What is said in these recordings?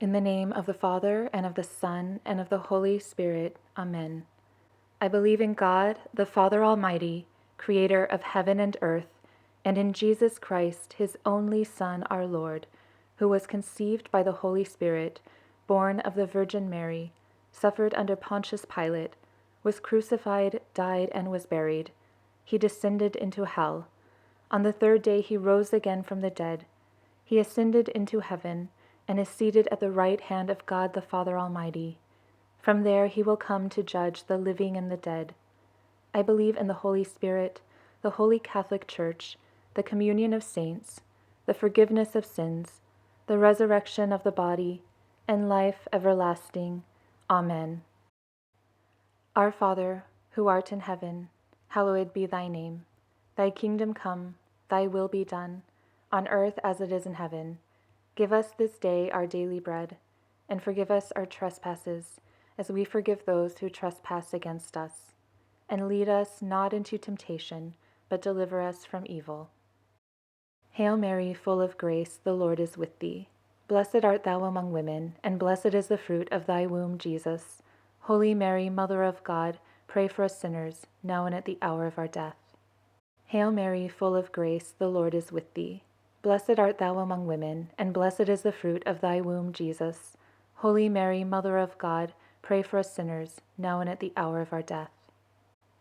In the name of the Father, and of the Son, and of the Holy Spirit. Amen. I believe in God, the Father Almighty, creator of heaven and earth, and in Jesus Christ, his only Son, our Lord, who was conceived by the Holy Spirit, born of the Virgin Mary, suffered under Pontius Pilate, was crucified, died, and was buried. He descended into hell. On the third day he rose again from the dead. He ascended into heaven, and is seated at the right hand of God the Father Almighty. From there he will come to judge the living and the dead. I believe in the Holy Spirit, the Holy Catholic Church, the communion of saints, the forgiveness of sins, the resurrection of the body, and life everlasting. Amen. Our Father, who art in heaven, hallowed be thy name. Thy kingdom come, thy will be done, on earth as it is in heaven. Give us this day our daily bread, and forgive us our trespasses, as we forgive those who trespass against us. And lead us not into temptation, but deliver us from evil. Hail Mary, full of grace, the Lord is with thee. Blessed art thou among women, and blessed is the fruit of thy womb, Jesus. Holy Mary, Mother of God, pray for us sinners, now and at the hour of our death. Hail Mary, full of grace, the Lord is with thee. Blessed art thou among women, and blessed is the fruit of thy womb, Jesus. Holy Mary, Mother of God, pray for us sinners, now and at the hour of our death.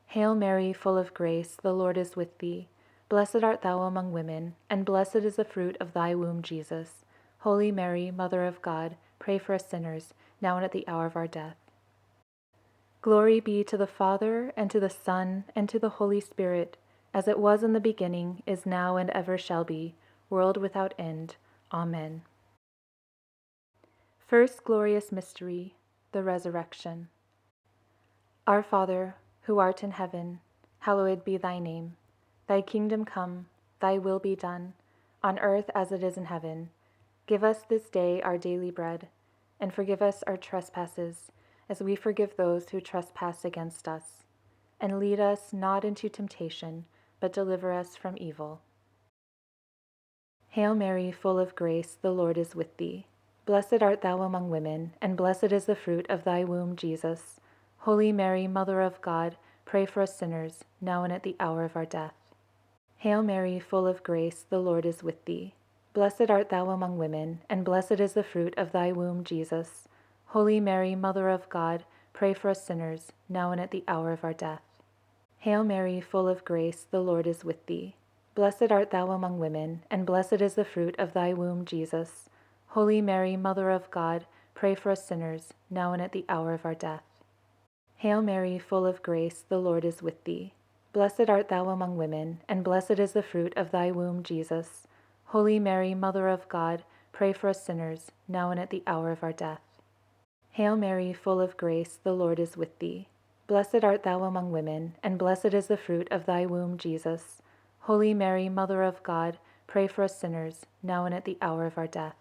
Hail Mary, full of grace, the Lord is with thee. Blessed art thou among women, and blessed is the fruit of thy womb, Jesus. Holy Mary, Mother of God, pray for us sinners, now and at the hour of our death. Glory be to the Father, and to the Son, and to the Holy Spirit, as it was in the beginning, is now, and ever shall be, world without end. Amen. First glorious mystery, the Resurrection. Our Father, who art in heaven, hallowed be thy name. Thy kingdom come, thy will be done, on earth as it is in heaven. Give us this day our daily bread, and forgive us our trespasses, as we forgive those who trespass against us. And lead us not into temptation, but deliver us from evil. Hail Mary, full of grace, the Lord is with thee. Blessed art thou among women, and blessed is the fruit of thy womb, Jesus. Holy Mary, Mother of God, pray for us sinners, now and at the hour of our death. Hail Mary, full of grace, the Lord is with thee. Blessed art thou among women, and blessed is the fruit of thy womb, Jesus. Holy Mary, Mother of God, pray for us sinners, now and at the hour of our death. Hail Mary, full of grace, the Lord is with thee. Blessed art thou among women, and blessed is the fruit of thy womb, Jesus. Holy Mary, Mother of God, pray for us sinners, now and at the hour of our death. Hail Mary, full of grace, the Lord is with thee. Blessed art thou among women, and blessed is the fruit of thy womb, Jesus. Holy Mary, Mother of God, pray for us sinners, now and at the hour of our death. Hail Mary, full of grace, the Lord is with thee. Blessed art thou among women, and blessed is the fruit of thy womb, Jesus. Holy Mary, Mother of God, pray for us sinners, now and at the hour of our death.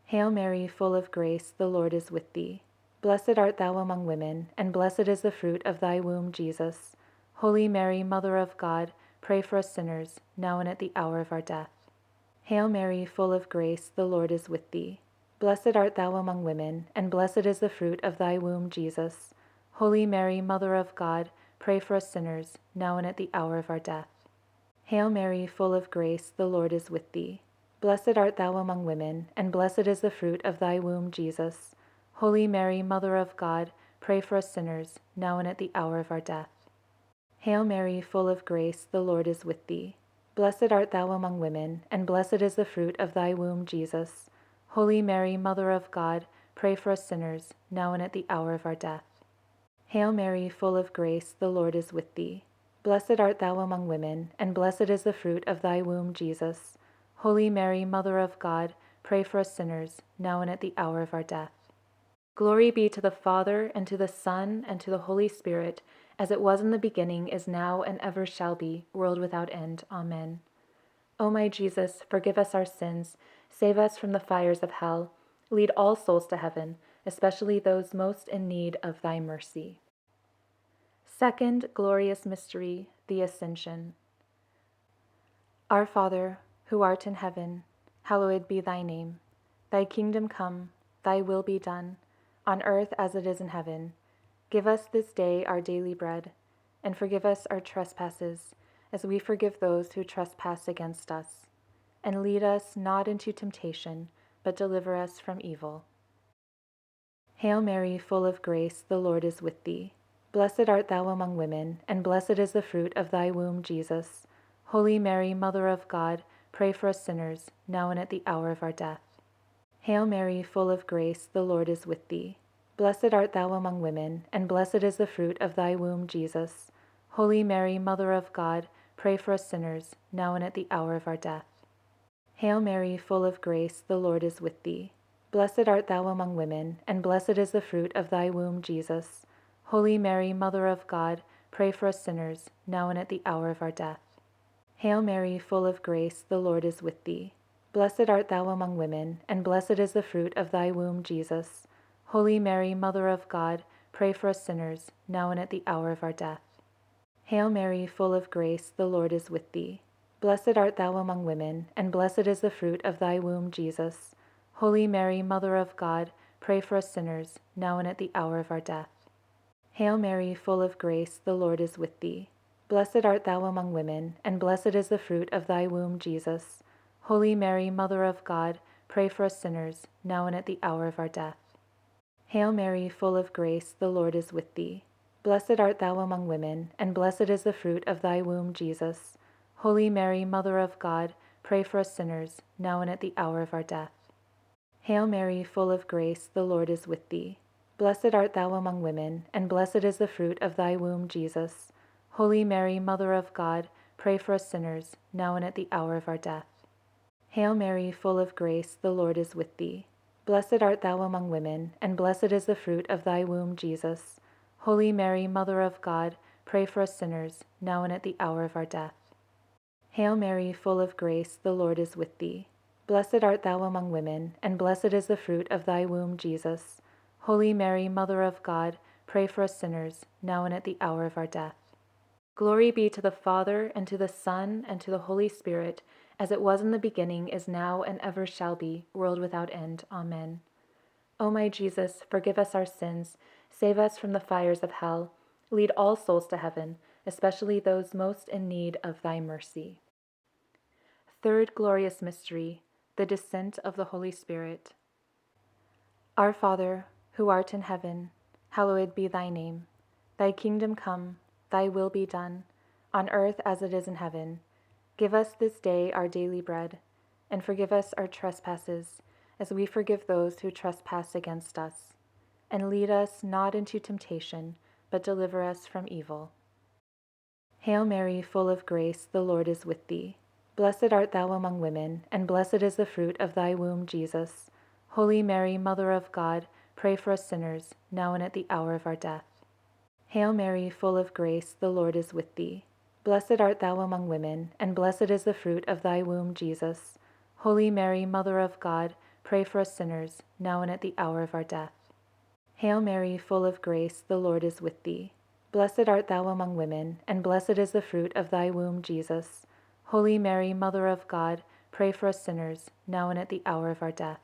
Hail Mary, full of grace, the Lord is with thee. Blessed art thou among women, and blessed is the fruit of thy womb, Jesus. Holy Mary, Mother of God, pray for us sinners, now and at the hour of our death. Hail Mary, full of grace, the Lord is with thee. Blessed art thou among women, and blessed is the fruit of thy womb, Jesus. Holy Mary, Mother of God, pray for us sinners, now and at the hour of our death. Hail Mary, full of grace, the Lord is with thee. Blessed art thou among women, and blessed is the fruit of thy womb, Jesus. Holy Mary, Mother of God, pray for us sinners, now and at the hour of our death. Hail Mary, full of grace, the Lord is with thee. Blessed art thou among women, and blessed is the fruit of thy womb, Jesus. Holy Mary, Mother of God, pray for us sinners, now and at the hour of our death. Hail Mary, full of grace, the Lord is with thee. Blessed art thou among women, and blessed is the fruit of thy womb, Jesus. Holy Mary, Mother of God, pray for us sinners, now and at the hour of our death. Glory be to the Father, and to the Son, and to the Holy Spirit, as it was in the beginning, is now, and ever shall be, world without end. Amen. O my Jesus, forgive us our sins, save us from the fires of hell, lead all souls to heaven, especially those most in need of thy mercy. Second glorious mystery, the Ascension. Our Father, who art in heaven, hallowed be thy name. Thy kingdom come, thy will be done, on earth as it is in heaven. Give us this day our daily bread, and forgive us our trespasses, as we forgive those who trespass against us. And lead us not into temptation, but deliver us from evil. Hail Mary, full of grace, the Lord is with thee. Blessed art thou among women, and blessed is the fruit of thy womb, Jesus. Holy Mary, Mother of God, pray for us sinners, now and at the hour of our death. Hail Mary, full of grace, the Lord is with thee. Blessed art thou among women, and blessed is the fruit of thy womb, Jesus. Holy Mary, Mother of God, pray for us sinners, now and at the hour of our death. Hail Mary, full of grace, the Lord is with thee. Blessed art thou among women, and blessed is the fruit of thy womb, Jesus. Holy Mary, Mother of God, pray for us sinners, now and at the hour of our death. Hail Mary, full of grace, the Lord is with thee. Blessed art thou among women, and blessed is the fruit of thy womb, Jesus. Holy Mary, Mother of God, pray for us sinners, now and at the hour of our death. Hail Mary, full of grace, the Lord is with thee. Blessed art thou among women, and blessed is the fruit of thy womb, Jesus. Holy Mary, Mother of God, pray for us sinners, now and at the hour of our death. Hail Mary, full of grace, the Lord is with thee. Blessed art thou among women, and blessed is the fruit of thy womb, Jesus. Holy Mary, Mother of God, pray for us sinners, now and at the hour of our death. Hail Mary, full of grace, the Lord is with thee. Blessed art thou among women, and blessed is the fruit of thy womb, Jesus. Holy Mary, Mother of God, pray for us sinners, now and at the hour of our death. Hail Mary, full of grace, the Lord is with thee. Blessed art thou among women, and blessed is the fruit of thy womb, Jesus. Holy Mary, Mother of God, pray for us sinners, now and at the hour of our death. Hail Mary, full of grace, the Lord is with thee. Blessed art thou among women, and blessed is the fruit of thy womb, Jesus. Holy Mary, Mother of God, pray for us sinners, now and at the hour of our death. Hail Mary, full of grace, the Lord is with thee. Blessed art thou among women, and blessed is the fruit of thy womb, Jesus. Holy Mary, Mother of God, pray for us sinners, now and at the hour of our death. Glory be to the Father, and to the Son, and to the Holy Spirit, as it was in the beginning, is now, and ever shall be, world without end. Amen. O my Jesus, forgive us our sins, save us from the fires of hell, lead all souls to heaven, especially those most in need of thy mercy. Third glorious mystery, the descent of the Holy Spirit. Our Father, who art in heaven, hallowed be thy name. Thy kingdom come, thy will be done, on earth as it is in heaven. Give us this day our daily bread, and forgive us our trespasses, as we forgive those who trespass against us. And lead us not into temptation, but deliver us from evil. Hail Mary, full of grace, the Lord is with thee. Blessed art thou among women, and blessed is the fruit of thy womb, Jesus. Holy Mary, Mother of God, pray for us sinners, now and at the hour of our death. Hail Mary, full of grace, the Lord is with thee. Blessed art thou among women, and blessed is the fruit of thy womb, Jesus. Holy Mary, Mother of God, pray for us sinners, now and at the hour of our death. Hail Mary, full of grace, the Lord is with thee. Blessed art thou among women, and blessed is the fruit of thy womb, Jesus. Holy Mary, Mother of God, pray for us sinners, now and at the hour of our death.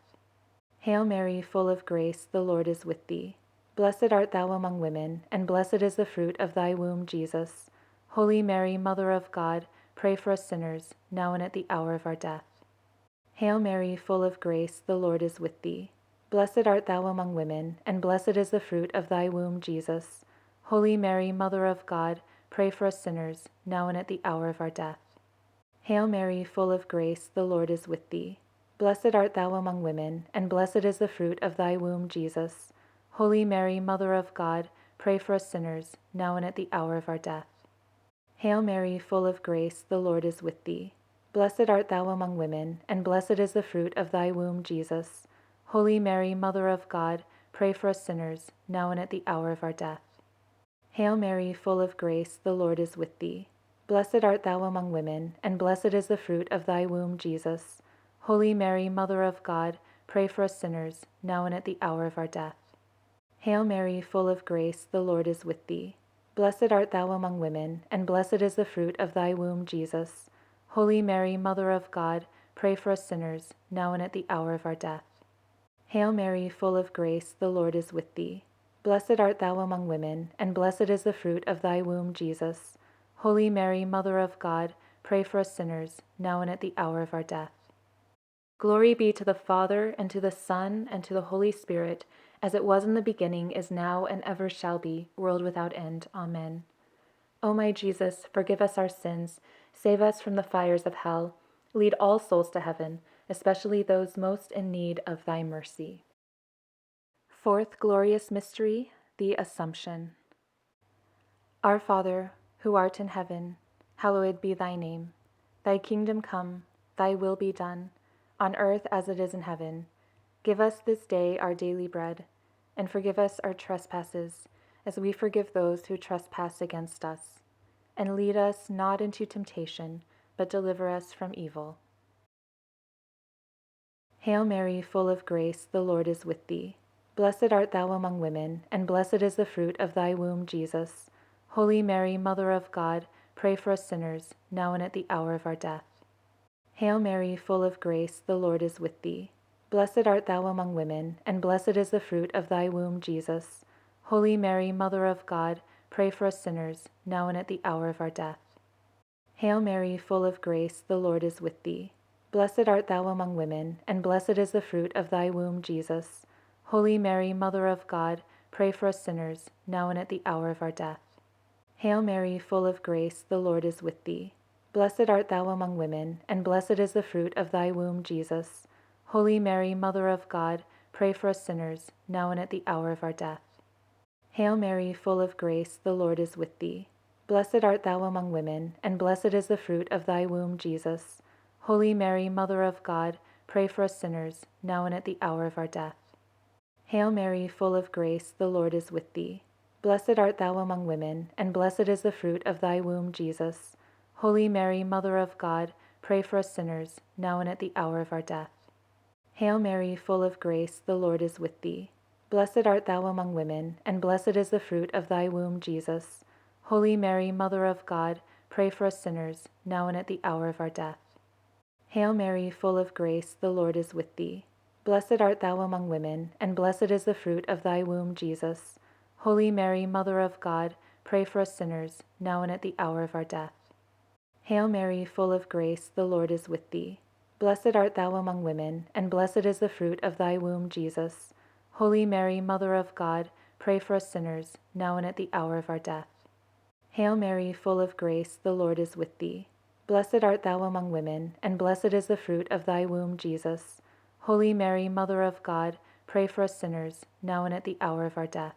Hail Mary, full of grace, the Lord is with thee. Blessed art thou among women, and blessed is the fruit of thy womb, Jesus. Holy Mary, Mother of God, pray for us sinners, now and at the hour of our death. Hail Mary, full of grace, the Lord is with thee. Blessed art thou among women, and blessed is the fruit of thy womb, Jesus. Holy Mary, Mother of God, pray for us sinners, now and at the hour of our death. Hail Mary, full of grace, the Lord is with thee. Blessed art thou among women, and blessed is the fruit of thy womb, Jesus. Holy Mary, Mother of God, pray for us sinners, now and at the hour of our death. Hail Mary, full of grace, the Lord is with thee. Blessed art thou among women, and blessed is the fruit of thy womb, Jesus. Holy Mary, Mother of God, pray for us sinners, now and at the hour of our death. Hail Mary, full of grace, the Lord is with thee. Blessed art thou among women, and blessed is the fruit of thy womb, Jesus. Holy Mary, Mother of God, pray for us sinners, now and at the hour of our death. Hail Mary, full of grace, the Lord is with thee. Blessed art thou among women, and blessed is the fruit of thy womb, Jesus. Holy Mary, Mother of God, pray for us sinners, now and at the hour of our death. Hail Mary, full of grace, the Lord is with thee. Blessed art thou among women, and blessed is the fruit of thy womb, Jesus. Holy Mary, Mother of God, pray for us sinners, now and at the hour of our death. Glory be to the Father, and to the Son, and to the Holy Spirit, as it was in the beginning, is now, and ever shall be, world without end. Amen. O my Jesus, forgive us our sins, save us from the fires of hell, lead all souls to heaven, especially those most in need of thy mercy. Fourth glorious mystery, the Assumption. Our Father, who art in heaven, hallowed be thy name. Thy kingdom come, thy will be done, on earth as it is in heaven. Give us this day our daily bread, and forgive us our trespasses, as we forgive those who trespass against us. And lead us not into temptation, but deliver us from evil. Hail Mary, full of grace, the Lord is with thee. Blessed art thou among women, and blessed is the fruit of thy womb, Jesus. Holy Mary, Mother of God, pray for us sinners, now and at the hour of our death. Hail Mary, full of grace, the Lord is with thee. Blessed art thou among women, and blessed is the fruit of thy womb, Jesus. Holy Mary, Mother of God, pray for us sinners, now and at the hour of our death. Hail Mary, full of grace, the Lord is with thee. Blessed art thou among women, and blessed is the fruit of thy womb, Jesus. Holy Mary, Mother of God, pray for us sinners, now and at the hour of our death. Hail Mary, full of grace, the Lord is with thee. Blessed art thou among women, and blessed is the fruit of thy womb, Jesus. Holy Mary, Mother of God, pray for us sinners, now and at the hour of our death. Hail Mary, full of grace, the Lord is with thee. Blessed art thou among women, and blessed is the fruit of thy womb, Jesus. Holy Mary, Mother of God, pray for us sinners, now and at the hour of our death. Hail Mary, full of grace, the Lord is with thee. Blessed art thou among women, and blessed is the fruit of thy womb, Jesus. Holy Mary, Mother of God, pray for us sinners, now and at the hour of our death. Hail Mary, full of grace, the Lord is with thee. Blessed art thou among women, and blessed is the fruit of thy womb, Jesus. Holy Mary, Mother of God, pray for us sinners, now and at the hour of our death. Hail Mary, full of grace, the Lord is with thee. Blessed art thou among women, and blessed is the fruit of thy womb, Jesus. Holy Mary, Mother of God, pray for us sinners, now and at the hour of our death. Hail Mary, full of grace, the Lord is with thee. Blessed art thou among women, and blessed is the fruit of thy womb, Jesus. Holy Mary, Mother of God, pray for us sinners, now and at the hour of our death. Hail Mary, full of grace, the Lord is with thee. Blessed art thou among women, and blessed is the fruit of thy womb, Jesus. Holy Mary, Mother of God, pray for us sinners, now and at the hour of our death.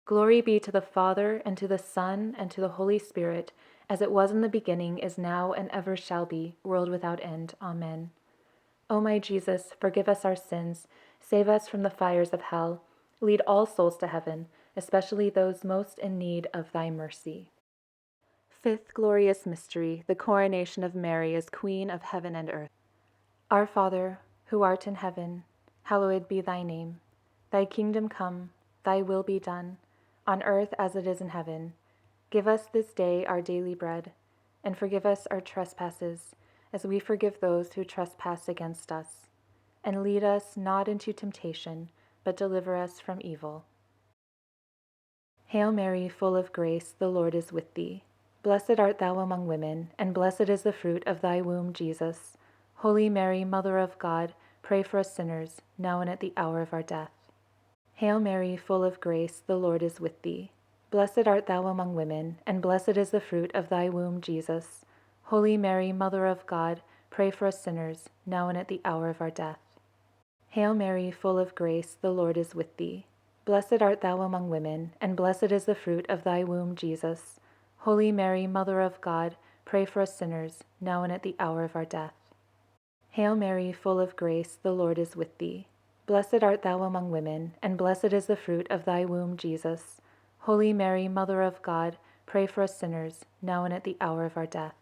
Glory be to the Father, and to the Son, and to the Holy Spirit, as it was in the beginning, is now, and ever shall be, world without end. Amen. O my Jesus, forgive us our sins, save us from the fires of hell, lead all souls to heaven, especially those most in need of thy mercy. Fifth glorious mystery, the coronation of Mary as Queen of heaven and earth. Our Father, who art in heaven, hallowed be thy name. Thy kingdom come, thy will be done, on earth as it is in heaven. Give us this day our daily bread, and forgive us our trespasses, as we forgive those who trespass against us. And lead us not into temptation, but deliver us from evil. Hail Mary, full of grace, the Lord is with thee. Blessed art thou among women, and blessed is the fruit of thy womb, Jesus. Holy Mary, Mother of God, pray for us sinners, now and at the hour of our death. Hail Mary, full of grace, the Lord is with thee. Blessed art thou among women, and blessed is the fruit of thy womb, Jesus. Holy Mary, Mother of God, pray for us sinners, now and at the hour of our death. Hail Mary, full of grace, the Lord is with thee. Blessed art thou among women, and blessed is the fruit of thy womb, Jesus. Holy Mary, Mother of God, pray for us sinners, now and at the hour of our death. Hail Mary, full of grace, the Lord is with thee. Blessed art thou among women, and blessed is the fruit of thy womb, Jesus. Holy Mary, Mother of God, pray for us sinners, now and at the hour of our death.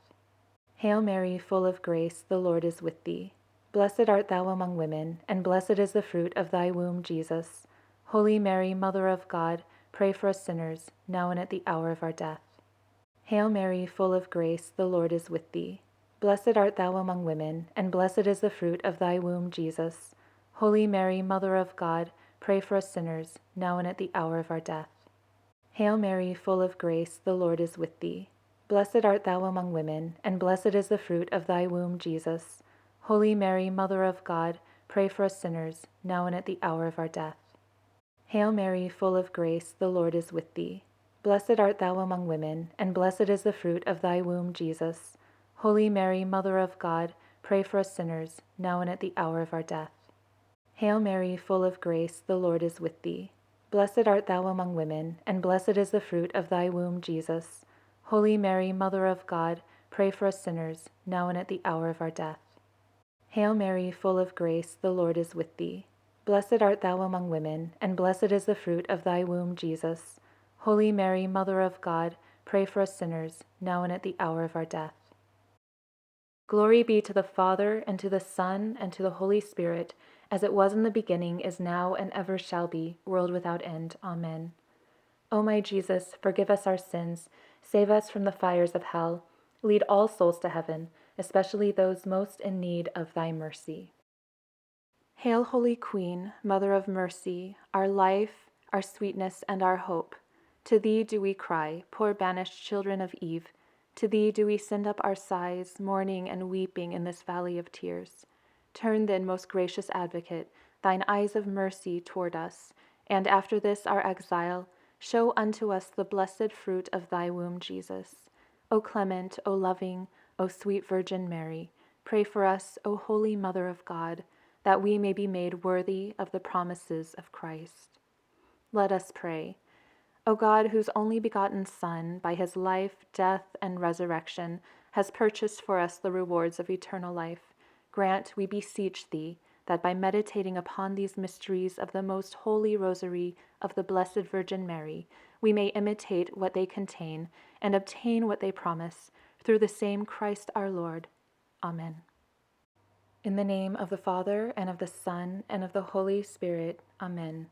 Hail Mary, full of grace, the Lord is with thee. Blessed art thou among women, and blessed is the fruit of thy womb, Jesus. Holy Mary, Mother of God, pray for us sinners, now and at the hour of our death. Hail Mary, full of grace, the Lord is with thee. Blessed art thou among women, and blessed is the fruit of thy womb, Jesus. Holy Mary, Mother of God, pray for us sinners, now and at the hour of our death. Hail Mary, full of grace, the Lord is with thee. Blessed art thou among women, and blessed is the fruit of thy womb, Jesus. Holy Mary, Mother of God, pray for us sinners, now and at the hour of our death. Hail Mary, full of grace, the Lord is with thee. Blessed art thou among women, and blessed is the fruit of thy womb, Jesus. Holy Mary, Mother of God, pray for us sinners, now and at the hour of our death. Hail Mary, full of grace, the Lord is with thee. Blessed art thou among women, and blessed is the fruit of thy womb, Jesus. Holy Mary, Mother of God, pray for us sinners, now and at the hour of our death. Hail Mary, full of grace, the Lord is with thee. Blessed art thou among women, and blessed is the fruit of thy womb, Jesus. Holy Mary, Mother of God, pray for us sinners, now and at the hour of our death. Glory be to the Father, and to the Son, and to the Holy Spirit, as it was in the beginning, is now, and ever shall be, world without end. Amen. O my Jesus, forgive us our sins, save us from the fires of hell, lead all souls to heaven, especially those most in need of thy mercy. Hail, Holy Queen, Mother of Mercy, our life, our sweetness, and our hope. To thee do we cry, poor banished children of Eve. To thee do we send up our sighs, mourning and weeping in this valley of tears. Turn then, most gracious Advocate, thine eyes of mercy toward us, and after this our exile, show unto us the blessed fruit of thy womb, Jesus. O clement, O loving, O sweet Virgin Mary, pray for us, O Holy Mother of God, that we may be made worthy of the promises of Christ. Let us pray. O God, whose only begotten Son, by his life, death, and resurrection, has purchased for us the rewards of eternal life, grant, we beseech thee, that by meditating upon these mysteries of the most holy Rosary of the Blessed Virgin Mary, we may imitate what they contain and obtain what they promise, through the same Christ our Lord. Amen. In the name of the Father, and of the Son, and of the Holy Spirit. Amen.